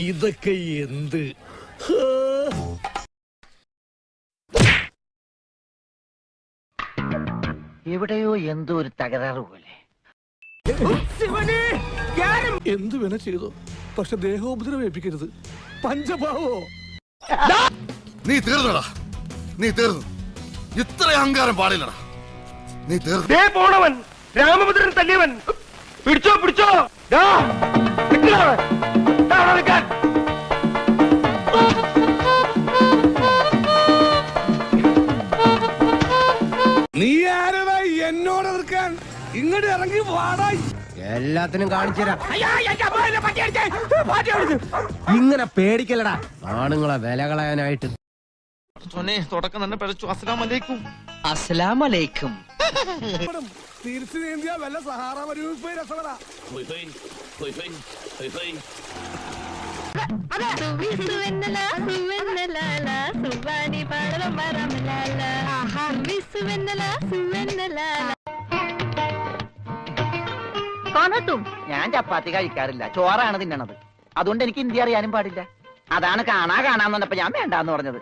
ഇതൊക്കെ എന്ത്? എവിടെയോ എന്തോ ഒരു തകരാറ് പോലെ. എന്തു വേണ ചെയ്തോ, പക്ഷെ ദേഹോപദ്രവം ഏൽപ്പിക്കരുത്. പഞ്ചഭാവോ നീ തീർന്നടാ, നീ തീർന്നു. ഇത്ര അഹങ്കാരം പാടില്ലടാ, നീ തീർന്നു. പോണവൻ രാമഭദ്രൻ തല്ലിയവൻ പിടിച്ചോ പിടിച്ചോ. നീ ആരടാ എന്നോട് എതിർക്കാൻ? ഇങ്ങോട്ട് ഇറങ്ങി വാടാ. എല്ലാത്തിനും കാണിച്ചുതരാം. ഇങ്ങനെ പേടിക്കലടാ ആണുങ്ങളെ വില കളയാനായിട്ട്. തുടക്കം തന്നെ പിഴച്ചു. അസ്സലാമലൈക്കും. അസ്സലാമലൈക്കും. തിരിച്ചു നീന്തിയാ വല്ല സഹാറ മരുഭൂമി പോയി രസപ്പെടാ. ഞാൻ ചപ്പാത്തി കഴിക്കാറില്ല, ചോറാണ് തിന്നണത്. അതുകൊണ്ട് എനിക്ക് ഹിന്ദി അറിയാനും പാടില്ല. അതാണ് കാണാന്ന് പറഞ്ഞപ്പോ ഞാൻ വേണ്ടാന്ന് പറഞ്ഞത്.